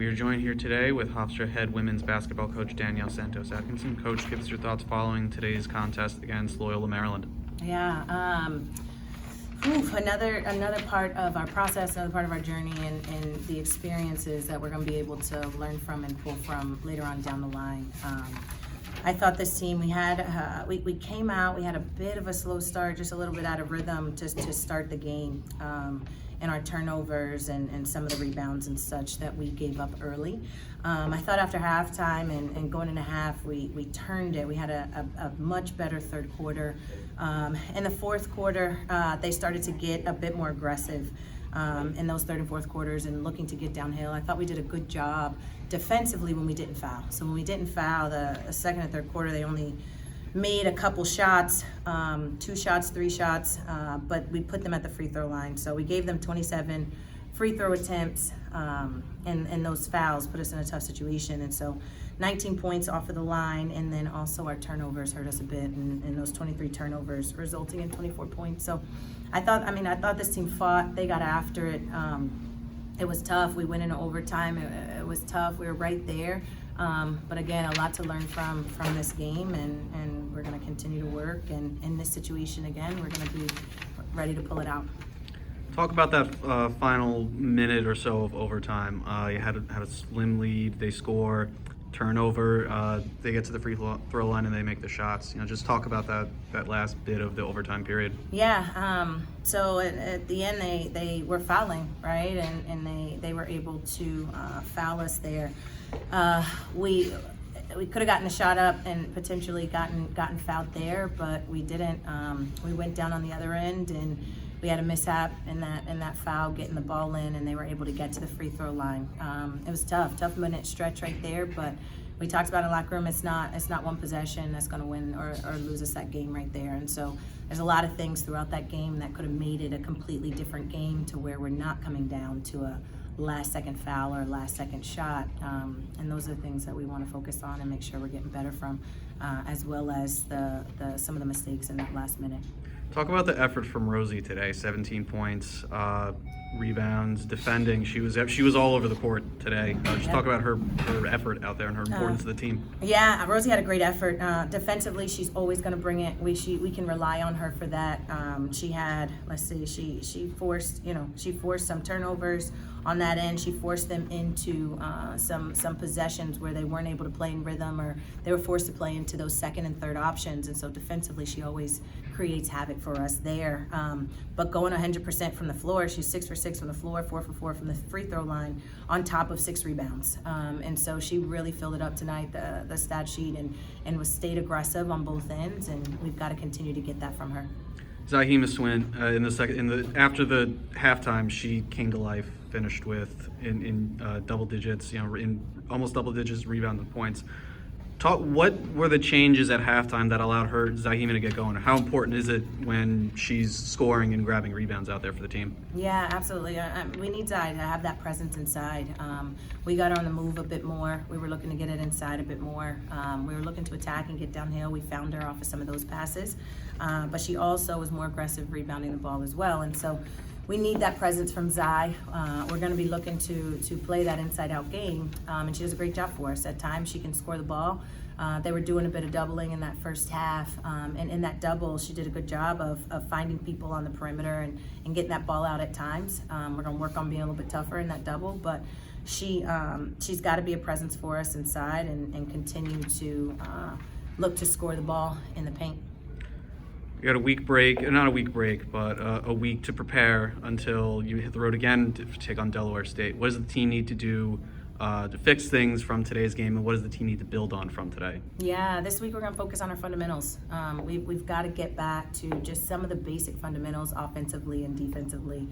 We are joined here today with Hofstra head women's basketball coach Danielle Santos Atkinson. Coach, give us your thoughts following today's contest against Loyola, Maryland. Yeah, another part of our process, another part of our journey, and the experiences that we're going to be able to learn from and pull from later on down the line. I thought this team, we came out, we had a bit of a slow start, just a little bit out of rhythm to start the game. And our turnovers and some of the rebounds and such that we gave up early. I thought after halftime and going into half, we turned it. We had a much better third quarter. In the fourth quarter, they started to get a bit more aggressive in those third and fourth quarters and looking to get downhill. I thought we did a good job defensively when we didn't foul. So when we didn't foul, the second and third quarter, they only made a couple shots, 2 shots, 3 shots, but we put them at the free throw line. So we gave them 27 free throw attempts, and those fouls put us in a tough situation. And so 19 points off of the line, and then also our turnovers hurt us a bit, and those 23 turnovers resulting in 24 points. So I thought this team fought. They got after it. It was tough. We went into overtime. It was tough. We were right there. But again, a lot to learn from this game, and we're going to continue to work. And in this situation, again, we're going to be ready to pull it out. Talk about that final minute or so of overtime. You had a slim lead. They score, turnover. They get to the free throw line and they make the shots. Just talk about that last bit of the overtime period. Yeah. So at the end, they were fouling, right, and they were able to foul us there. We could have gotten a shot up and potentially gotten fouled there, but we didn't. We went down on the other end, and we had a mishap in that foul, getting the ball in, and they were able to get to the free throw line. It was tough minute stretch right there, but we talked about in the locker room, it's not one possession that's going to win or lose us that game right there. And so there's a lot of things throughout that game that could have made it a completely different game to where we're not coming down to a last second foul or last second shot, and those are the things that we want to focus on and make sure we're getting better from, as well as some of the mistakes in that last minute. Talk about the effort from Rosie today. 17 points, rebounds, defending. She was all over the court today. Just talk about her effort out there and her importance to the team. Yeah, Rosie had a great effort. Defensively, she's always going to bring it. We can rely on her for that. She had, she forced some turnovers on that end. She forced them into some possessions where they weren't able to play in rhythm, or they were forced to play into those second and third options. And so defensively, she always creates havoc for us there. But going 100% from the floor, she's 6 for 6 from the floor, 4 for 4 from the free throw line, on top of 6 rebounds. And so she really filled it up tonight, the stat sheet, and stayed aggressive on both ends. And we've got to continue to get that from her. Zahima Swint after the halftime, she came to life. Finished with in double digits, in almost double digits rebound points. What were the changes at halftime that allowed Zahima to get going? How important is it when she's scoring and grabbing rebounds out there for the team? Yeah, absolutely. We need Zai to have that presence inside. We got her on the move a bit more. We were looking to get it inside a bit more. We were looking to attack and get downhill. We found her off of some of those passes. But she also was more aggressive rebounding the ball as well. And so we need that presence from Zai. We're going to be looking to play that inside-out game, and she does a great job for us. At times, she can score the ball. They were doing a bit of doubling in that first half, and in that double, she did a good job of finding people on the perimeter and getting that ball out at times. We're going to work on being a little bit tougher in that double, but she's got to be a presence for us inside and continue to look to score the ball in the paint. You got a week break, not a week break, but a week to prepare until you hit the road again to take on Delaware State. What does the team need to do to fix things from today's game, and what does the team need to build on from today? Yeah, this week we're going to focus on our fundamentals. We've got to get back to just some of the basic fundamentals offensively and defensively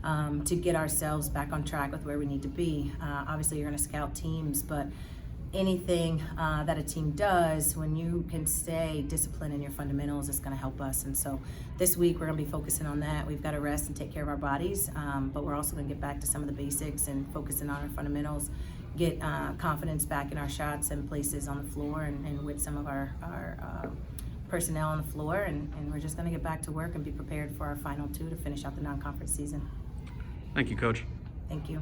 to get ourselves back on track with where we need to be. Obviously, you're going to scout teams, but anything that a team does, when you can stay disciplined in your fundamentals, it's going to help us. And so this week we're going to be focusing on that. We've got to rest and take care of our bodies, but we're also going to get back to some of the basics and focusing on our fundamentals, get confidence back in our shots and places on the floor and with some of our personnel on the floor. And we're just going to get back to work and be prepared for our final 2 to finish out the non-conference season. Thank you, Coach. Thank you.